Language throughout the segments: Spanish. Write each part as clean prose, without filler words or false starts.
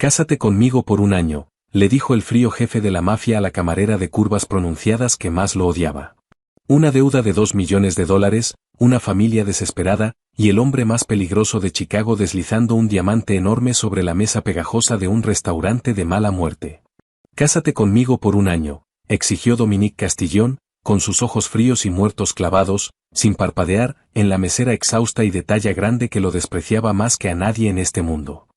Cásate conmigo por un año, le dijo el frío jefe de la mafia a la camarera de curvas pronunciadas que más lo odiaba. Una deuda de $2 millones, una familia desesperada, y el hombre más peligroso de Chicago deslizando un diamante enorme sobre la mesa pegajosa de un restaurante de mala muerte. Cásate conmigo por un año, exigió Dominique Castillón, con sus ojos fríos y muertos clavados, sin parpadear, en la mesera exhausta y de talla grande que lo despreciaba más que a nadie en este mundo.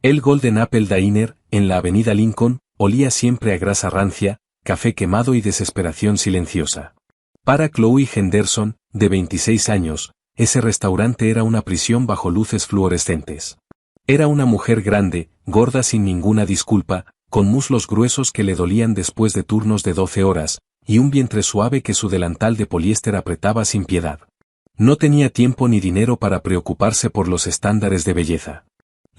El Golden Apple Diner, en la avenida Lincoln, olía siempre a grasa rancia, café quemado y desesperación silenciosa. Para Chloe Henderson, de 26 años, ese restaurante era una prisión bajo luces fluorescentes. Era una mujer grande, gorda sin ninguna disculpa, con muslos gruesos que le dolían después de turnos de 12 horas, y un vientre suave que su delantal de poliéster apretaba sin piedad. No tenía tiempo ni dinero para preocuparse por los estándares de belleza.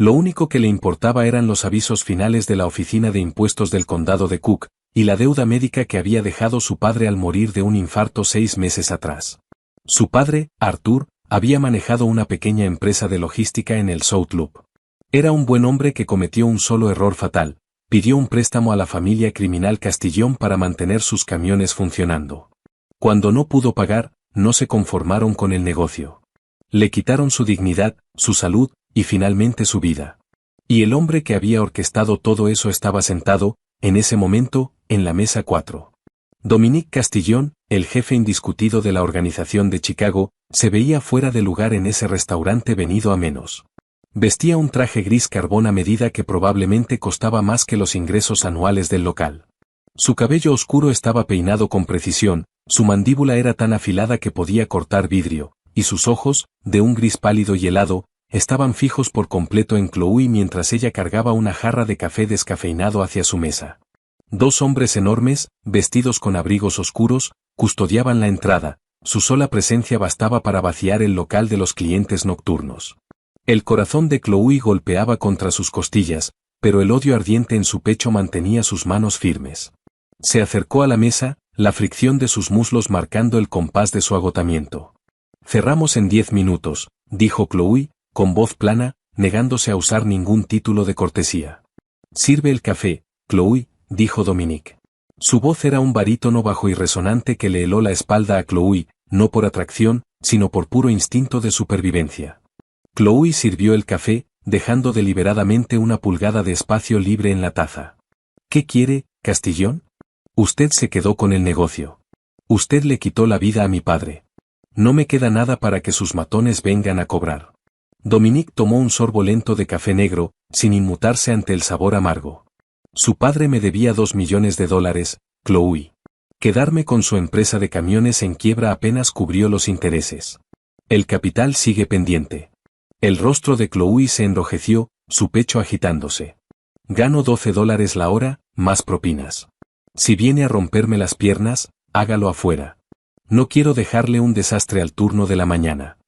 Lo único que le importaba eran los avisos finales de la Oficina de Impuestos del Condado de Cook, y la deuda médica que había dejado su padre al morir de un infarto 6 meses atrás. Su padre, Arthur, había manejado una pequeña empresa de logística en el South Loop. Era un buen hombre que cometió un solo error fatal: pidió un préstamo a la familia criminal Castillón para mantener sus camiones funcionando. Cuando no pudo pagar, no se conformaron con el negocio. Le quitaron su dignidad, su salud, y finalmente su vida. Y el hombre que había orquestado todo eso estaba sentado, en ese momento, en la mesa 4. Dominique Castillón, el jefe indiscutido de la organización de Chicago, se veía fuera de lugar en ese restaurante venido a menos. Vestía un traje gris carbón a medida que probablemente costaba más que los ingresos anuales del local. Su cabello oscuro estaba peinado con precisión, su mandíbula era tan afilada que podía cortar vidrio, y sus ojos, de un gris pálido y helado, estaban fijos por completo en Chloe mientras ella cargaba una jarra de café descafeinado hacia su mesa. Dos hombres enormes, vestidos con abrigos oscuros, custodiaban la entrada. Su sola presencia bastaba para vaciar el local de los clientes nocturnos. El corazón de Chloe golpeaba contra sus costillas, pero el odio ardiente en su pecho mantenía sus manos firmes. Se acercó a la mesa, la fricción de sus muslos marcando el compás de su agotamiento. Cerramos en 10 minutos, dijo Chloe, con voz plana, negándose a usar ningún título de cortesía. Sirve el café, Chloe, dijo Dominique. Su voz era un barítono bajo y resonante que le heló la espalda a Chloe, no por atracción, sino por puro instinto de supervivencia. Chloe sirvió el café, dejando deliberadamente una pulgada de espacio libre en la taza. ¿Qué quiere, Castillón? Usted se quedó con el negocio. Usted le quitó la vida a mi padre. No me queda nada para que sus matones vengan a cobrar. Dominique tomó un sorbo lento de café negro, sin inmutarse ante el sabor amargo. Su padre me debía $2 millones, Chloe. Quedarme con su empresa de camiones en quiebra apenas cubrió los intereses. El capital sigue pendiente. El rostro de Chloe se enrojeció, su pecho agitándose. Gano $12 la hora, más propinas. Si viene a romperme las piernas, hágalo afuera. No quiero dejarle un desastre al turno de la mañana.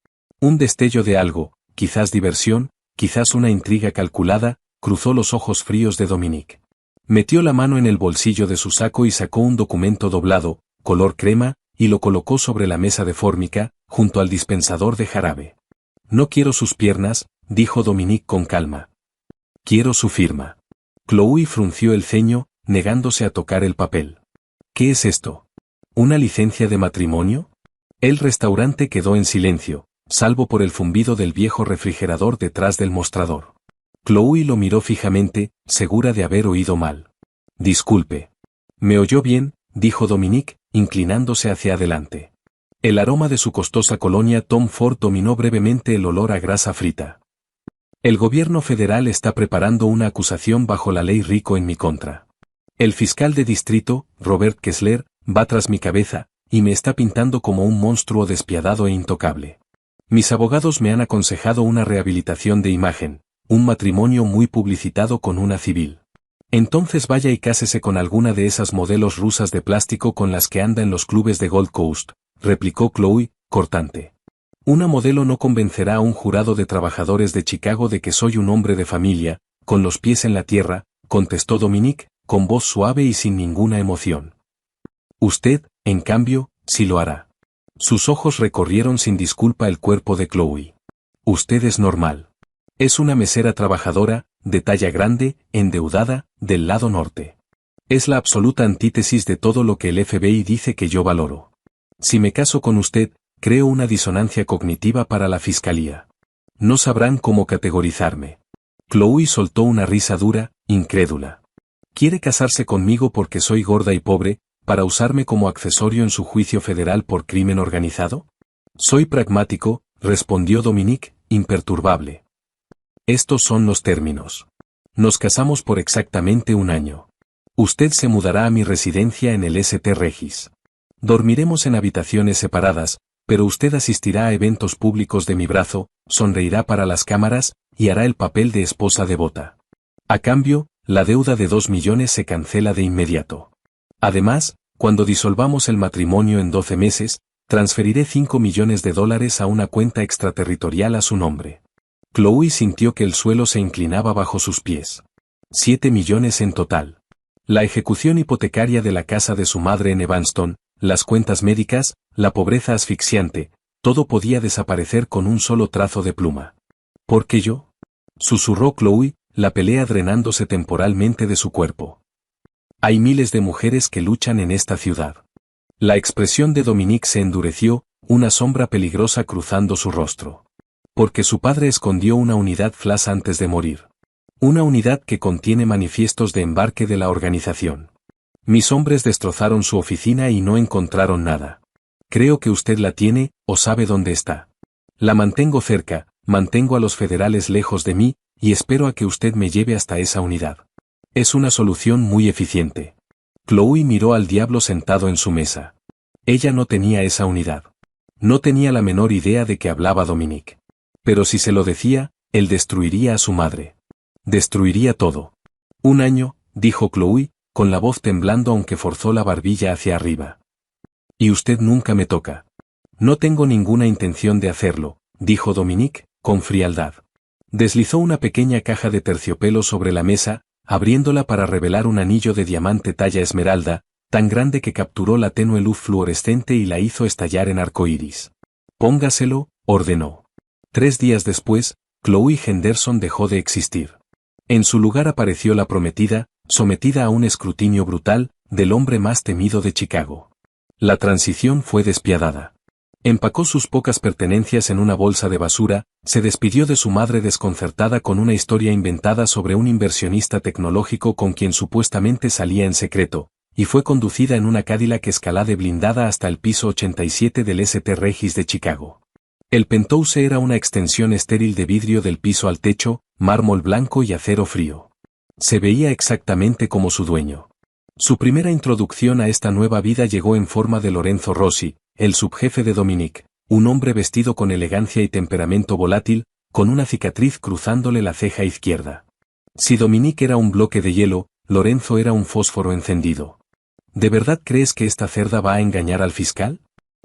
Un destello de algo, quizás diversión, quizás una intriga calculada, cruzó los ojos fríos de Dominique. Metió la mano en el bolsillo de su saco y sacó un documento doblado, color crema, y lo colocó sobre la mesa de fórmica, junto al dispensador de jarabe. No quiero sus piernas, dijo Dominique con calma. Quiero su firma. Chloe frunció el ceño, negándose a tocar el papel. ¿Qué es esto? ¿Una licencia de matrimonio? El restaurante quedó en silencio, salvo por el zumbido del viejo refrigerador detrás del mostrador. Chloe lo miró fijamente, segura de haber oído mal. Disculpe. ¿Me oyó bien?, dijo Dominique, inclinándose hacia adelante. El aroma de su costosa colonia Tom Ford dominó brevemente el olor a grasa frita. El gobierno federal está preparando una acusación bajo la ley RICO en mi contra. El fiscal de distrito, Robert Kessler, va tras mi cabeza, y me está pintando como un monstruo despiadado e intocable. Mis abogados me han aconsejado una rehabilitación de imagen, un matrimonio muy publicitado con una civil. Entonces vaya y cásese con alguna de esas modelos rusas de plástico con las que anda en los clubes de Gold Coast, replicó Chloe, cortante. Una modelo no convencerá a un jurado de trabajadores de Chicago de que soy un hombre de familia, con los pies en la tierra, contestó Dominique, con voz suave y sin ninguna emoción. Usted, en cambio, sí lo hará. Sus ojos recorrieron sin disculpa el cuerpo de Chloe. Usted es normal. Es una mesera trabajadora, de talla grande, endeudada, del lado norte. Es la absoluta antítesis de todo lo que el FBI dice que yo valoro. Si me caso con usted, creo una disonancia cognitiva para la fiscalía. No sabrán cómo categorizarme. Chloe soltó una risa dura, incrédula. ¿Quiere casarse conmigo porque soy gorda y pobre, para usarme como accesorio en su juicio federal por crimen organizado? Soy pragmático, respondió Dominique, imperturbable. Estos son los términos. Nos casamos por exactamente un año. Usted se mudará a mi residencia en el St. Regis. Dormiremos en habitaciones separadas, pero usted asistirá a eventos públicos de mi brazo, sonreirá para las cámaras, y hará el papel de esposa devota. A cambio, la deuda de 2 millones se cancela de inmediato. Además, cuando disolvamos el matrimonio en 12 meses, transferiré 5 millones de dólares a una cuenta extraterritorial a su nombre. Chloe sintió que el suelo se inclinaba bajo sus pies. 7 millones en total. La ejecución hipotecaria de la casa de su madre en Evanston, las cuentas médicas, la pobreza asfixiante, todo podía desaparecer con un solo trazo de pluma. ¿Por qué yo? Susurró Chloe, la pelea drenándose temporalmente de su cuerpo. Hay miles de mujeres que luchan en esta ciudad. La expresión de Dominique se endureció, una sombra peligrosa cruzando su rostro. Porque su padre escondió una unidad flash antes de morir. Una unidad que contiene manifiestos de embarque de la organización. Mis hombres destrozaron su oficina y no encontraron nada. Creo que usted la tiene, o sabe dónde está. La mantengo cerca, mantengo a los federales lejos de mí, y espero a que usted me lleve hasta esa unidad. Es una solución muy eficiente. Chloe miró al diablo sentado en su mesa. Ella no tenía esa unidad. No tenía la menor idea de qué hablaba Dominique. Pero si se lo decía, él destruiría a su madre. Destruiría todo. Un año, dijo Chloe, con la voz temblando aunque forzó la barbilla hacia arriba. Y usted nunca me toca. No tengo ninguna intención de hacerlo, dijo Dominique, con frialdad. Deslizó una pequeña caja de terciopelo sobre la mesa, abriéndola para revelar un anillo de diamante talla esmeralda, tan grande que capturó la tenue luz fluorescente y la hizo estallar en arcoíris. Póngaselo, ordenó. 3 días después, Chloe Henderson dejó de existir. En su lugar apareció la prometida, sometida a un escrutinio brutal, del hombre más temido de Chicago. La transición fue despiadada. Empacó sus pocas pertenencias en una bolsa de basura, se despidió de su madre desconcertada con una historia inventada sobre un inversionista tecnológico con quien supuestamente salía en secreto, y fue conducida en una Cadillac Escalade blindada hasta el piso 87 del St. Regis de Chicago. El penthouse era una extensión estéril de vidrio del piso al techo, mármol blanco y acero frío. Se veía exactamente como su dueño. Su primera introducción a esta nueva vida llegó en forma de Lorenzo Rossi, el subjefe de Dominique, un hombre vestido con elegancia y temperamento volátil, con una cicatriz cruzándole la ceja izquierda. Si Dominique era un bloque de hielo, Lorenzo era un fósforo encendido. ¿De verdad crees que esta cerda va a engañar al fiscal?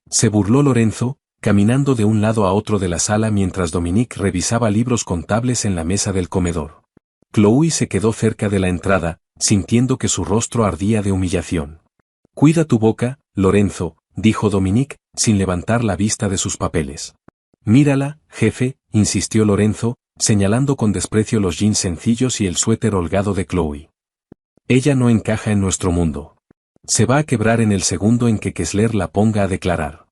Se burló Lorenzo, caminando de un lado a otro de la sala mientras Dominique revisaba libros contables en la mesa del comedor. Chloe se quedó cerca de la entrada, sintiendo que su rostro ardía de humillación. Cuida tu boca, Lorenzo, dijo Dominique, sin levantar la vista de sus papeles. Mírala, jefe, insistió Lorenzo, señalando con desprecio los jeans sencillos y el suéter holgado de Chloe. Ella no encaja en nuestro mundo. Se va a quebrar en el segundo en que Kessler la ponga a declarar.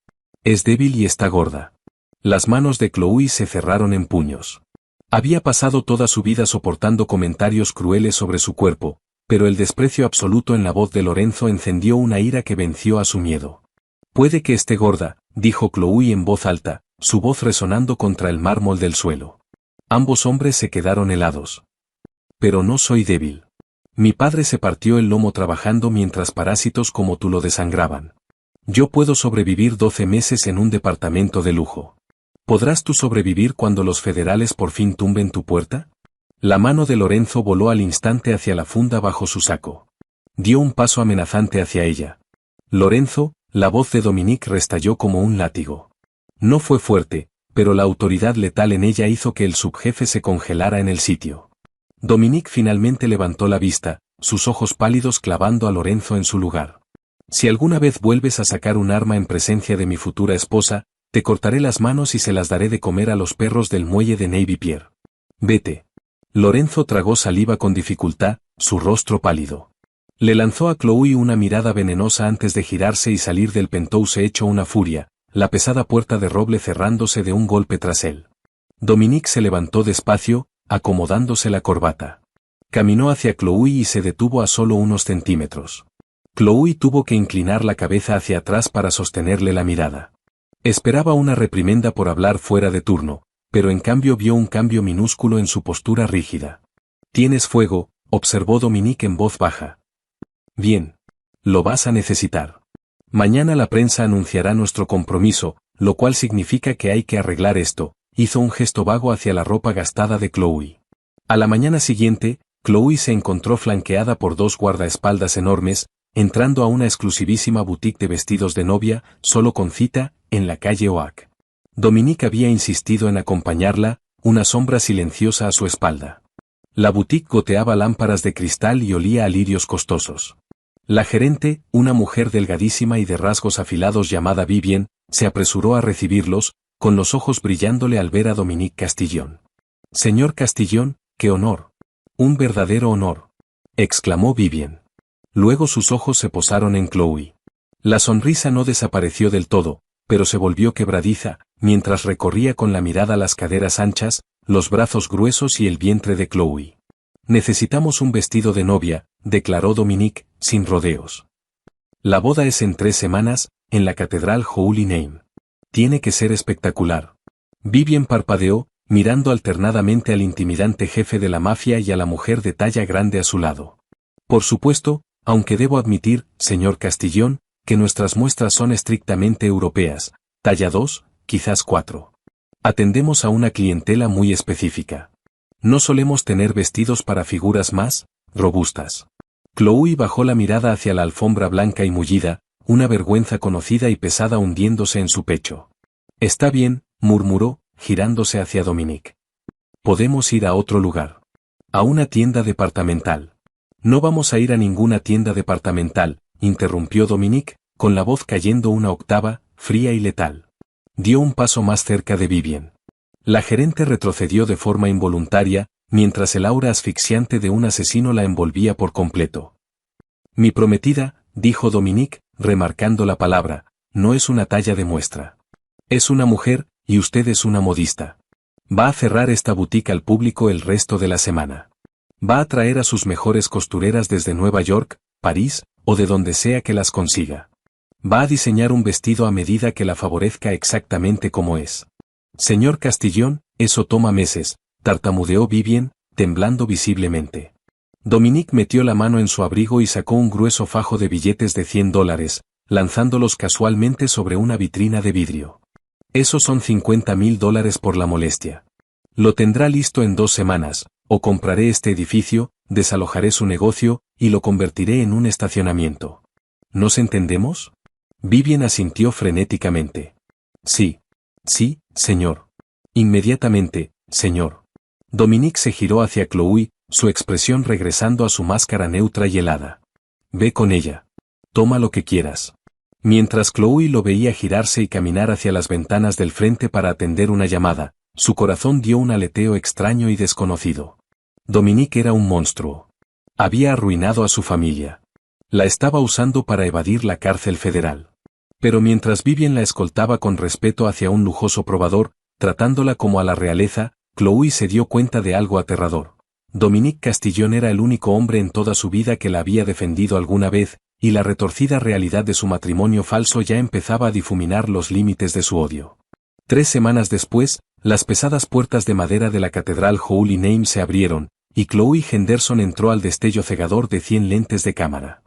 Es débil y está gorda. Las manos de Chloe se cerraron en puños. Había pasado toda su vida soportando comentarios crueles sobre su cuerpo, pero el desprecio absoluto en la voz de Lorenzo encendió una ira que venció a su miedo. Puede que esté gorda, dijo Chloe en voz alta, su voz resonando contra el mármol del suelo. Ambos hombres se quedaron helados. Pero no soy débil. Mi padre se partió el lomo trabajando mientras parásitos como tú lo desangraban. Yo puedo sobrevivir 12 meses en un departamento de lujo. ¿Podrás tú sobrevivir cuando los federales por fin tumben tu puerta? La mano de Lorenzo voló al instante hacia la funda bajo su saco. Dio un paso amenazante hacia ella. Lorenzo, la voz de Dominique restalló como un látigo. No fue fuerte, pero la autoridad letal en ella hizo que el subjefe se congelara en el sitio. Dominique finalmente levantó la vista, sus ojos pálidos clavando a Lorenzo en su lugar. Si alguna vez vuelves a sacar un arma en presencia de mi futura esposa, te cortaré las manos y se las daré de comer a los perros del muelle de Navy Pier. Vete. Lorenzo tragó saliva con dificultad, su rostro pálido. Le lanzó a Chloe una mirada venenosa antes de girarse y salir del penthouse hecho una furia, la pesada puerta de roble cerrándose de un golpe tras él. Dominique se levantó despacio, acomodándose la corbata. Caminó hacia Chloe y se detuvo a solo unos centímetros. Chloe tuvo que inclinar la cabeza hacia atrás para sostenerle la mirada. Esperaba una reprimenda por hablar fuera de turno, pero en cambio vio un cambio minúsculo en su postura rígida. «Tienes fuego», observó Dominique en voz baja. «Bien. Lo vas a necesitar. Mañana la prensa anunciará nuestro compromiso, lo cual significa que hay que arreglar esto», hizo un gesto vago hacia la ropa gastada de Chloe. A la mañana siguiente, Chloe se encontró flanqueada por dos guardaespaldas enormes, entrando a una exclusivísima boutique de vestidos de novia, solo con cita, en la calle Oak. Dominique había insistido en acompañarla, una sombra silenciosa a su espalda. La boutique goteaba lámparas de cristal y olía a lirios costosos. La gerente, una mujer delgadísima y de rasgos afilados llamada Vivien, se apresuró a recibirlos, con los ojos brillándole al ver a Dominique Castillon. «Señor Castillon, qué honor. Un verdadero honor», exclamó Vivien. Luego sus ojos se posaron en Chloe. La sonrisa no desapareció del todo, pero se volvió quebradiza, mientras recorría con la mirada las caderas anchas, los brazos gruesos y el vientre de Chloe. «Necesitamos un vestido de novia», declaró Dominique, sin rodeos. «La boda es en 3 semanas, en la Catedral Holy Name. Tiene que ser espectacular». Vivien parpadeó, mirando alternadamente al intimidante jefe de la mafia y a la mujer de talla grande a su lado. «Por supuesto, aunque debo admitir, señor Castillon, que nuestras muestras son estrictamente europeas, talla 2, quizás 4. Atendemos a una clientela muy específica. No solemos tener vestidos para figuras más robustas». Chloe bajó la mirada hacia la alfombra blanca y mullida, una vergüenza conocida y pesada hundiéndose en su pecho. «Está bien», murmuró, girándose hacia Dominique. «Podemos ir a otro lugar. A una tienda departamental». «No vamos a ir a ninguna tienda departamental», interrumpió Dominique, con la voz cayendo una octava, fría y letal. Dio un paso más cerca de Vivien. La gerente retrocedió de forma involuntaria, mientras el aura asfixiante de un asesino la envolvía por completo. «Mi prometida», dijo Dominique, remarcando la palabra, «no es una talla de muestra. Es una mujer, y usted es una modista. Va a cerrar esta boutique al público el resto de la semana. Va a traer a sus mejores costureras desde Nueva York, París, o de donde sea que las consiga. Va a diseñar un vestido a medida que la favorezca exactamente como es. Señor Castillon, eso toma meses», tartamudeó Vivien, temblando visiblemente. Dominique metió la mano en su abrigo y sacó un grueso fajo de billetes de $100, lanzándolos casualmente sobre una vitrina de vidrio. «Esos son $50.000 por la molestia. Lo tendrá listo en 2 semanas, o compraré este edificio, desalojaré su negocio, y lo convertiré en un estacionamiento. ¿Nos entendemos?» Vivien asintió frenéticamente. «Sí. Sí, señor. Inmediatamente, señor». Dominique se giró hacia Chloe, su expresión regresando a su máscara neutra y helada. «Ve con ella. Toma lo que quieras». Mientras Chloe lo veía girarse y caminar hacia las ventanas del frente para atender una llamada, su corazón dio un aleteo extraño y desconocido. Dominique era un monstruo. Había arruinado a su familia. La estaba usando para evadir la cárcel federal. Pero mientras Vivien la escoltaba con respeto hacia un lujoso probador, tratándola como a la realeza, Chloe se dio cuenta de algo aterrador. Dominique Castillon era el único hombre en toda su vida que la había defendido alguna vez, y la retorcida realidad de su matrimonio falso ya empezaba a difuminar los límites de su odio. 3 semanas después, las pesadas puertas de madera de la Catedral Holy Name se abrieron, y Chloe Henderson entró al destello cegador de 100 lentes de cámara.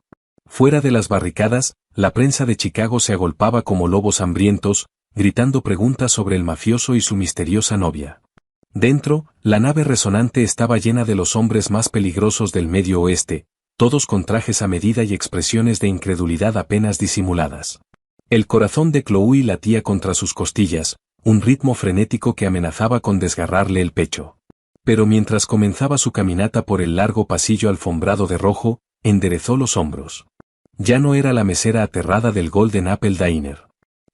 Fuera de las barricadas, la prensa de Chicago se agolpaba como lobos hambrientos, gritando preguntas sobre el mafioso y su misteriosa novia. Dentro, la nave resonante estaba llena de los hombres más peligrosos del Medio Oeste, todos con trajes a medida y expresiones de incredulidad apenas disimuladas. El corazón de Chloe latía contra sus costillas, un ritmo frenético que amenazaba con desgarrarle el pecho. Pero mientras comenzaba su caminata por el largo pasillo alfombrado de rojo, enderezó los hombros. Ya no era la mesera aterrada del Golden Apple Diner.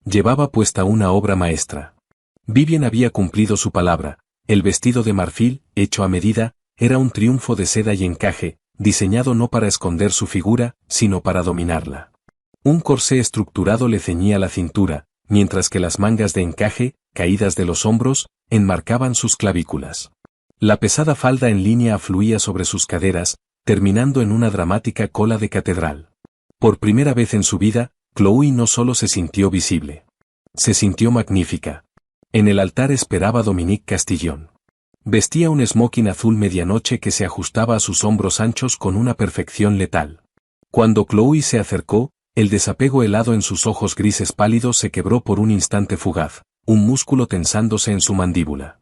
Llevaba puesta una obra maestra. Vivien había cumplido su palabra, el vestido de marfil, hecho a medida, era un triunfo de seda y encaje, diseñado no para esconder su figura, sino para dominarla. Un corsé estructurado le ceñía la cintura, mientras que las mangas de encaje, caídas de los hombros, enmarcaban sus clavículas. La pesada falda en línea afluía sobre sus caderas, terminando en una dramática cola de catedral. Por primera vez en su vida, Chloe no solo se sintió visible. Se sintió magnífica. En el altar esperaba Dominique Castillon. Vestía un smoking azul medianoche que se ajustaba a sus hombros anchos con una perfección letal. Cuando Chloe se acercó, el desapego helado en sus ojos grises pálidos se quebró por un instante fugaz, un músculo tensándose en su mandíbula.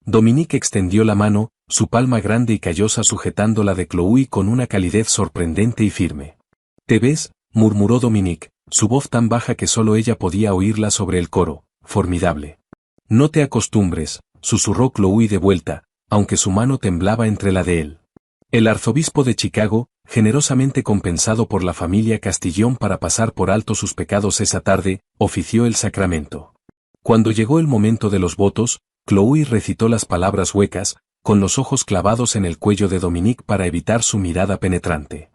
Dominique extendió la mano, su palma grande y callosa sujetando la de Chloe con una calidez sorprendente y firme. «¿Te ves?», murmuró Dominique, su voz tan baja que solo ella podía oírla sobre el coro. «Formidable». «No te acostumbres», susurró Chloe de vuelta, aunque su mano temblaba entre la de él. El arzobispo de Chicago, generosamente compensado por la familia Castillon para pasar por alto sus pecados esa tarde, ofició el sacramento. Cuando llegó el momento de los votos, Chloe recitó las palabras huecas, con los ojos clavados en el cuello de Dominique para evitar su mirada penetrante.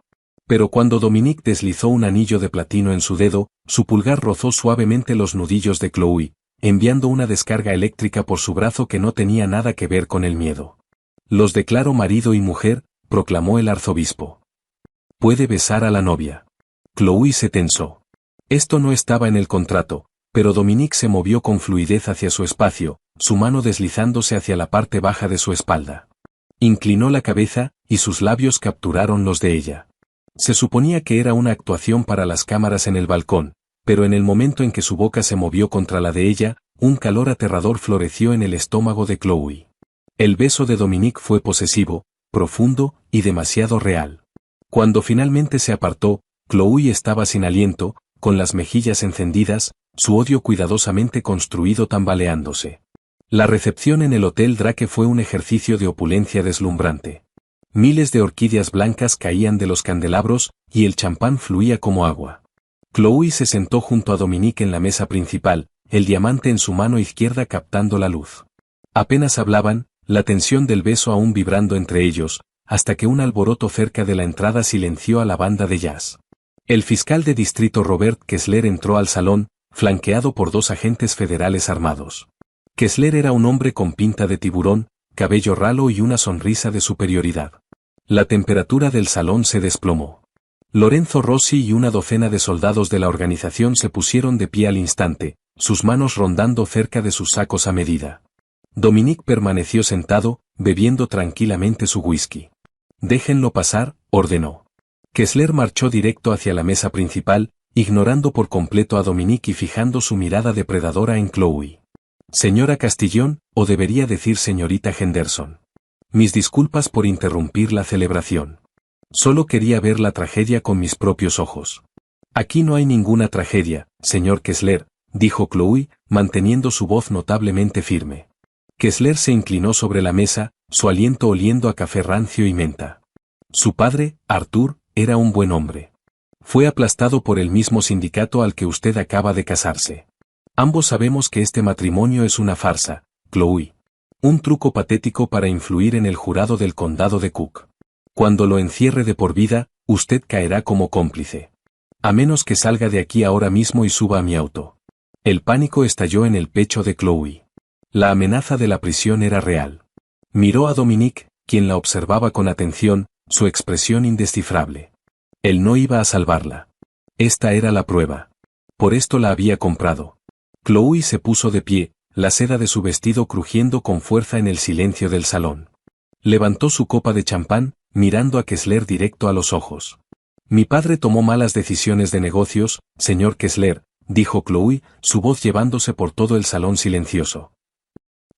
Pero cuando Dominique deslizó un anillo de platino en su dedo, su pulgar rozó suavemente los nudillos de Chloe, enviando una descarga eléctrica por su brazo que no tenía nada que ver con el miedo. «Los declaro marido y mujer», proclamó el arzobispo. «Puede besar a la novia». Chloe se tensó. Esto no estaba en el contrato, pero Dominique se movió con fluidez hacia su espacio, su mano deslizándose hacia la parte baja de su espalda. Inclinó la cabeza, y sus labios capturaron los de ella. Se suponía que era una actuación para las cámaras en el balcón, pero en el momento en que su boca se movió contra la de ella, un calor aterrador floreció en el estómago de Chloe. El beso de Dominique fue posesivo, profundo, y demasiado real. Cuando finalmente se apartó, Chloe estaba sin aliento, con las mejillas encendidas, su odio cuidadosamente construido tambaleándose. La recepción en el Hotel Drake fue un ejercicio de opulencia deslumbrante. Miles de orquídeas blancas caían de los candelabros, y el champán fluía como agua. Chloe se sentó junto a Dominique en la mesa principal, el diamante en su mano izquierda captando la luz. Apenas hablaban, la tensión del beso aún vibrando entre ellos, hasta que un alboroto cerca de la entrada silenció a la banda de jazz. El fiscal de distrito Robert Kessler entró al salón, flanqueado por 2 agentes federales armados. Kessler era un hombre con pinta de tiburón, cabello ralo y una sonrisa de superioridad. La temperatura del salón se desplomó. Lorenzo Rossi y una docena de soldados de la organización se pusieron de pie al instante, sus manos rondando cerca de sus sacos a medida. Dominique permaneció sentado, bebiendo tranquilamente su whisky. «Déjenlo pasar», ordenó. Kessler marchó directo hacia la mesa principal, ignorando por completo a Dominique y fijando su mirada depredadora en Chloe. «Señora Castillon, o debería decir señorita Henderson. Mis disculpas por interrumpir la celebración. Solo quería ver la tragedia con mis propios ojos». «Aquí no hay ninguna tragedia, señor Kessler», dijo Chloe, manteniendo su voz notablemente firme. Kessler se inclinó sobre la mesa, su aliento oliendo a café rancio y menta. Su padre, Arthur, era un buen hombre. Fue aplastado por el mismo sindicato al que usted acaba de casarse. Ambos sabemos que este matrimonio es una farsa, Chloe. Un truco patético para influir en el jurado del condado de Cook. Cuando lo encierre de por vida, usted caerá como cómplice. A menos que salga de aquí ahora mismo y suba a mi auto. El pánico estalló en el pecho de Chloe. La amenaza de la prisión era real. Miró a Dominique, quien la observaba con atención, su expresión indescifrable. Él no iba a salvarla. Esta era la prueba. Por esto la había comprado. Chloe se puso de pie, la seda de su vestido crujiendo con fuerza en el silencio del salón. Levantó su copa de champán, mirando a Kessler directo a los ojos. «Mi padre tomó malas decisiones de negocios, señor Kessler», dijo Chloe, su voz llevándose por todo el salón silencioso.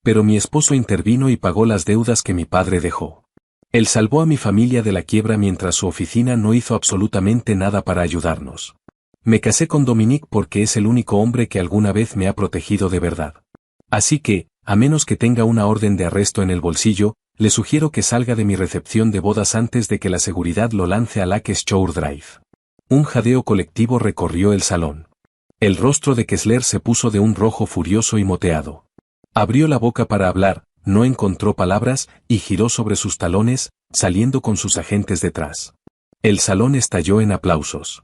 «Pero mi esposo intervino y pagó las deudas que mi padre dejó. Él salvó a mi familia de la quiebra mientras su oficina no hizo absolutamente nada para ayudarnos. Me casé con Dominique porque es el único hombre que alguna vez me ha protegido de verdad. Así que, a menos que tenga una orden de arresto en el bolsillo, le sugiero que salga de mi recepción de bodas antes de que la seguridad lo lance a Lake Shore Drive». Un jadeo colectivo recorrió el salón. El rostro de Kessler se puso de un rojo furioso y moteado. Abrió la boca para hablar, no encontró palabras y giró sobre sus talones, saliendo con sus agentes detrás. El salón estalló en aplausos.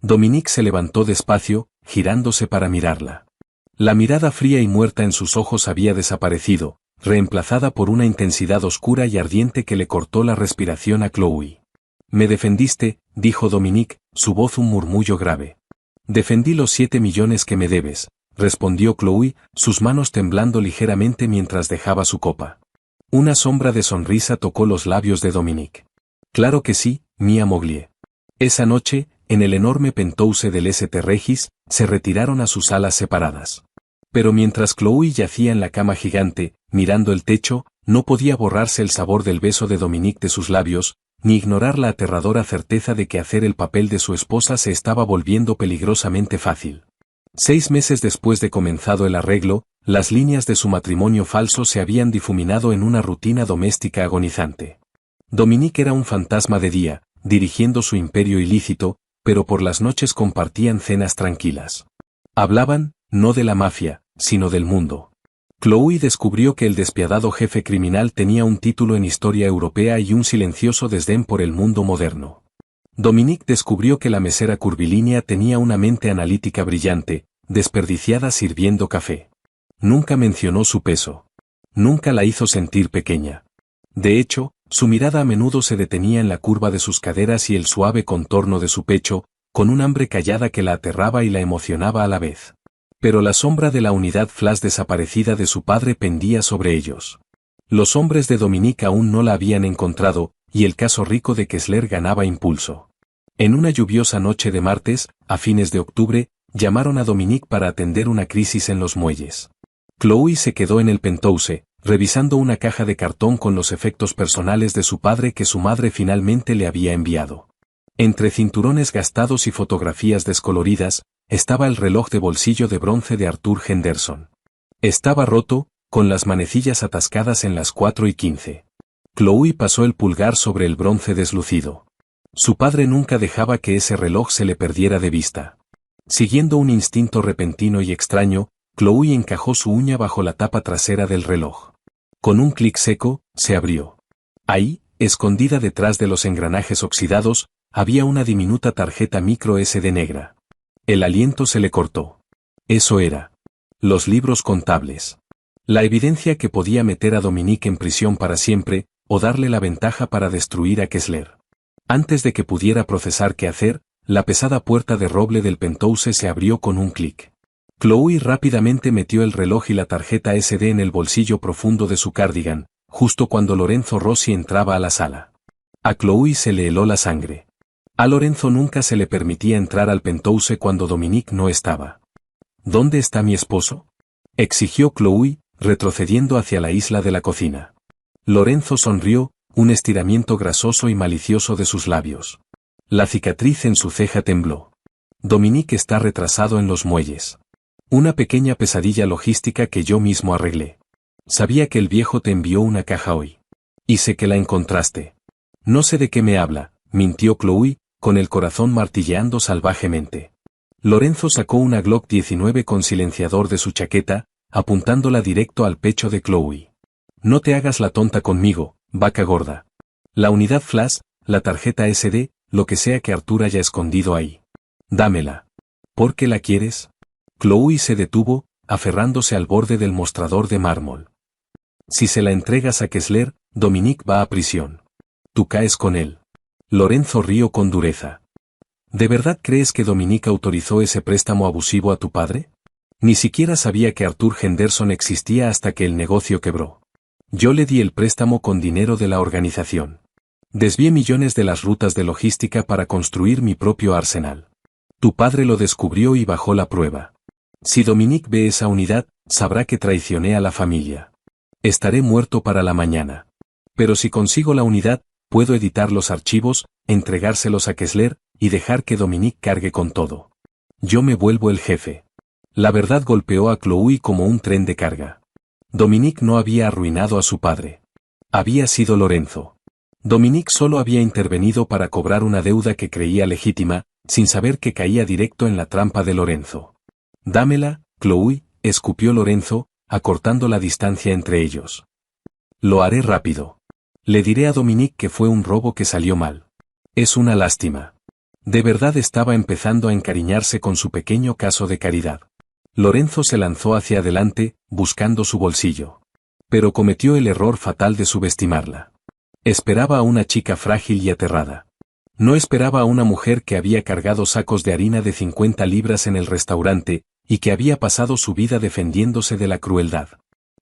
Dominique se levantó despacio, girándose para mirarla. La mirada fría y muerta en sus ojos había desaparecido, reemplazada por una intensidad oscura y ardiente que le cortó la respiración a Chloe. «Me defendiste», dijo Dominique, su voz un murmullo grave. «Defendí los 7 millones que me debes», respondió Chloe, sus manos temblando ligeramente mientras dejaba su copa. Una sombra de sonrisa tocó los labios de Dominique. «Claro que sí, Mia Moglie». Esa noche, en el enorme penthouse del St. Regis, se retiraron a sus salas separadas. Pero mientras Chloe yacía en la cama gigante, mirando el techo, no podía borrarse el sabor del beso de Dominique de sus labios, ni ignorar la aterradora certeza de que hacer el papel de su esposa se estaba volviendo peligrosamente fácil. 6 meses después de comenzado el arreglo, las líneas de su matrimonio falso se habían difuminado en una rutina doméstica agonizante. Dominique era un fantasma de día, dirigiendo su imperio ilícito, pero por las noches compartían cenas tranquilas. Hablaban, no de la mafia, sino del mundo. Chloe descubrió que el despiadado jefe criminal tenía un título en historia europea y un silencioso desdén por el mundo moderno. Dominique descubrió que la mesera curvilínea tenía una mente analítica brillante, desperdiciada sirviendo café. Nunca mencionó su peso. Nunca la hizo sentir pequeña. De hecho, su mirada a menudo se detenía en la curva de sus caderas y el suave contorno de su pecho, con un hambre callada que la aterraba y la emocionaba a la vez. Pero la sombra de la unidad flash desaparecida de su padre pendía sobre ellos. Los hombres de Dominique aún no la habían encontrado, y el caso rico de Kessler ganaba impulso. En una lluviosa noche de martes, a fines de octubre, llamaron a Dominique para atender una crisis en los muelles. Chloe se quedó en el penthouse, revisando una caja de cartón con los efectos personales de su padre que su madre finalmente le había enviado. Entre cinturones gastados y fotografías descoloridas, estaba el reloj de bolsillo de bronce de Arthur Henderson. Estaba roto, con las manecillas atascadas en las 4:15. Chloe pasó el pulgar sobre el bronce deslucido. Su padre nunca dejaba que ese reloj se le perdiera de vista. Siguiendo un instinto repentino y extraño, Chloe encajó su uña bajo la tapa trasera del reloj. Con un clic seco, se abrió. Ahí, escondida detrás de los engranajes oxidados, había una diminuta tarjeta micro SD negra. El aliento se le cortó. Eso era. Los libros contables. La evidencia que podía meter a Dominique en prisión para siempre, o darle la ventaja para destruir a Kessler. Antes de que pudiera procesar qué hacer, la pesada puerta de roble del penthouse se abrió con un clic. Chloe rápidamente metió el reloj y la tarjeta SD en el bolsillo profundo de su cardigan, justo cuando Lorenzo Rossi entraba a la sala. A Chloe se le heló la sangre. A Lorenzo nunca se le permitía entrar al penthouse cuando Dominique no estaba. ¿Dónde está mi esposo?, exigió Chloe, retrocediendo hacia la isla de la cocina. Lorenzo sonrió, un estiramiento grasoso y malicioso de sus labios. La cicatriz en su ceja tembló. Dominique está retrasado en los muelles. Una pequeña pesadilla logística que yo mismo arreglé. Sabía que el viejo te envió una caja hoy. Y sé que la encontraste. No sé de qué me habla, mintió Chloe, con el corazón martilleando salvajemente. Lorenzo sacó una Glock 19 con silenciador de su chaqueta, apuntándola directo al pecho de Chloe. No te hagas la tonta conmigo, vaca gorda. La unidad flash, la tarjeta SD, lo que sea que Arthur haya escondido ahí. Dámela. ¿Por qué la quieres? Chloe se detuvo, aferrándose al borde del mostrador de mármol. Si se la entregas a Kessler, Dominique va a prisión. Tú caes con él. Lorenzo rió con dureza. ¿De verdad crees que Dominique autorizó ese préstamo abusivo a tu padre? Ni siquiera sabía que Arthur Henderson existía hasta que el negocio quebró. Yo le di el préstamo con dinero de la organización. Desvié millones de las rutas de logística para construir mi propio arsenal. Tu padre lo descubrió y bajó la prueba. Si Dominique ve esa unidad, sabrá que traicioné a la familia. Estaré muerto para la mañana. Pero si consigo la unidad, puedo editar los archivos, entregárselos a Kessler, y dejar que Dominique cargue con todo. Yo me vuelvo el jefe. La verdad golpeó a Chloe como un tren de carga. Dominique no había arruinado a su padre. Había sido Lorenzo. Dominique solo había intervenido para cobrar una deuda que creía legítima, sin saber que caía directo en la trampa de Lorenzo. Dámela, Chloe, escupió Lorenzo, acortando la distancia entre ellos. Lo haré rápido. Le diré a Dominique que fue un robo que salió mal. Es una lástima. De verdad estaba empezando a encariñarse con su pequeño caso de caridad. Lorenzo se lanzó hacia adelante, buscando su bolsillo. Pero cometió el error fatal de subestimarla. Esperaba a una chica frágil y aterrada. No esperaba a una mujer que había cargado sacos de harina de 50 libras en el restaurante, y que había pasado su vida defendiéndose de la crueldad.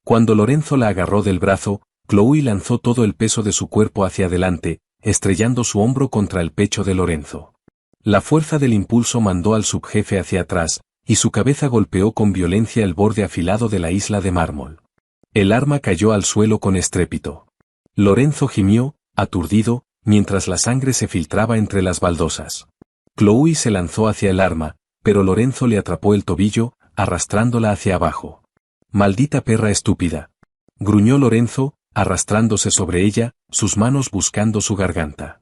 Cuando Lorenzo la agarró del brazo, Chloe lanzó todo el peso de su cuerpo hacia adelante, estrellando su hombro contra el pecho de Lorenzo. La fuerza del impulso mandó al subjefe hacia atrás, y su cabeza golpeó con violencia el borde afilado de la isla de mármol. El arma cayó al suelo con estrépito. Lorenzo gimió, aturdido, mientras la sangre se filtraba entre las baldosas. Chloe se lanzó hacia el arma, pero Lorenzo le atrapó el tobillo, arrastrándola hacia abajo. «Maldita perra estúpida», gruñó Lorenzo, arrastrándose sobre ella, sus manos buscando su garganta.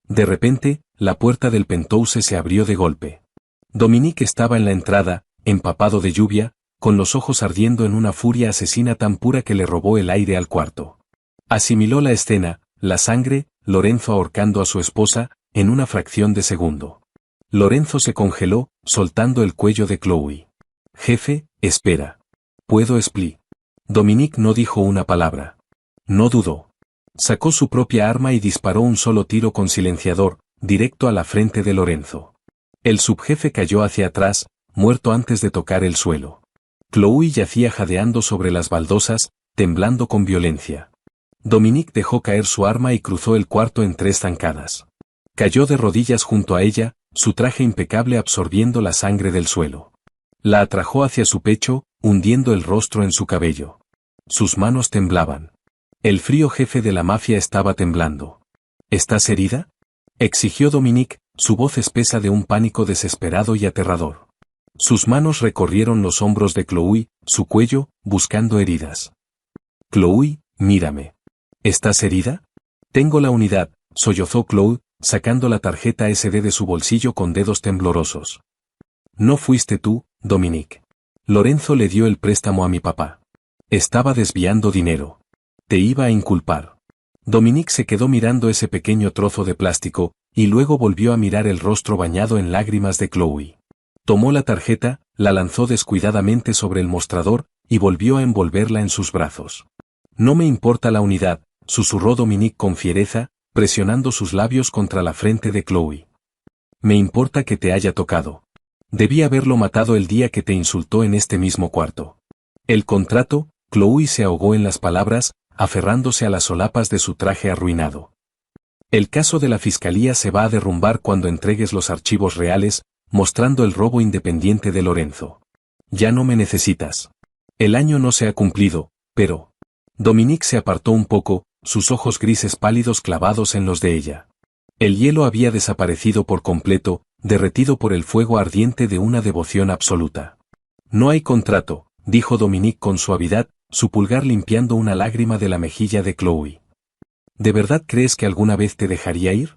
De repente, la puerta del penthouse se abrió de golpe. Dominique estaba en la entrada, empapado de lluvia, con los ojos ardiendo en una furia asesina tan pura que le robó el aire al cuarto. Asimiló la escena, la sangre, Lorenzo ahorcando a su esposa, en una fracción de segundo. Lorenzo se congeló, soltando el cuello de Chloe. «Jefe, espera. ¿Puedo expli?» Dominique no dijo una palabra. No dudó. Sacó su propia arma y disparó un solo tiro con silenciador, directo a la frente de Lorenzo. El subjefe cayó hacia atrás, muerto antes de tocar el suelo. Chloe yacía jadeando sobre las baldosas, temblando con violencia. Dominique dejó caer su arma y cruzó el cuarto en 3 zancadas. Cayó de rodillas junto a ella, su traje impecable absorbiendo la sangre del suelo. La atrajo hacia su pecho, hundiendo el rostro en su cabello. Sus manos temblaban. El frío jefe de la mafia estaba temblando. ¿Estás herida?, exigió Dominique, su voz espesa de un pánico desesperado y aterrador. Sus manos recorrieron los hombros de Chloe, su cuello, buscando heridas. «Chloe, mírame. ¿Estás herida?» «Tengo la unidad», sollozó Chloe, sacando la tarjeta SD de su bolsillo con dedos temblorosos. «No fuiste tú, Dominique. Lorenzo le dio el préstamo a mi papá. Estaba desviando dinero. Te iba a inculpar». Dominique se quedó mirando ese pequeño trozo de plástico, y luego volvió a mirar el rostro bañado en lágrimas de Chloe. Tomó la tarjeta, la lanzó descuidadamente sobre el mostrador, y volvió a envolverla en sus brazos. «No me importa la unidad», susurró Dominique con fiereza, presionando sus labios contra la frente de Chloe. «Me importa que te haya tocado. Debí haberlo matado el día que te insultó en este mismo cuarto». «El contrato», Chloe se ahogó en las palabras, aferrándose a las solapas de su traje arruinado. «El caso de la fiscalía se va a derrumbar cuando entregues los archivos reales, mostrando el robo independiente de Lorenzo. Ya no me necesitas. El año no se ha cumplido, pero...» Dominique se apartó un poco, sus ojos grises pálidos clavados en los de ella. El hielo había desaparecido por completo, derretido por el fuego ardiente de una devoción absoluta. «No hay contrato», dijo Dominique con suavidad, su pulgar limpiando una lágrima de la mejilla de Chloe. «¿De verdad crees que alguna vez te dejaría ir?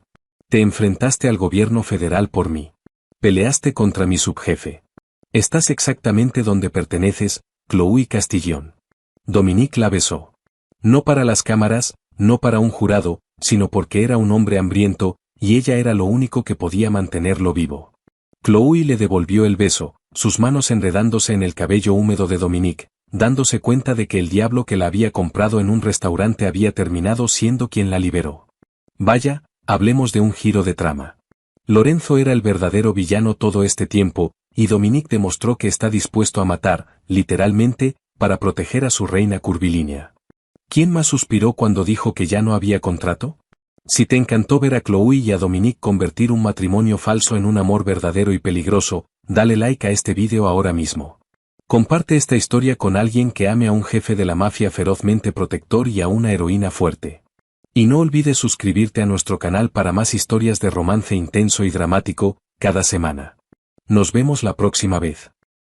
Te enfrentaste al gobierno federal por mí. Peleaste contra mi subjefe. Estás exactamente donde perteneces, Chloe Castillón». Dominique la besó. No para las cámaras, no para un jurado, sino porque era un hombre hambriento, y ella era lo único que podía mantenerlo vivo. Chloe le devolvió el beso, sus manos enredándose en el cabello húmedo de Dominique, dándose cuenta de que el diablo que la había comprado en un restaurante había terminado siendo quien la liberó. Vaya, hablemos de un giro de trama. Lorenzo era el verdadero villano todo este tiempo, y Dominique demostró que está dispuesto a matar, literalmente, para proteger a su reina curvilínea. ¿Quién más suspiró cuando dijo que ya no había contrato? Si te encantó ver a Chloe y a Dominique convertir un matrimonio falso en un amor verdadero y peligroso, dale like a este vídeo ahora mismo. Comparte esta historia con alguien que ame a un jefe de la mafia ferozmente protector y a una heroína fuerte. Y no olvides suscribirte a nuestro canal para más historias de romance intenso y dramático, cada semana. Nos vemos la próxima vez.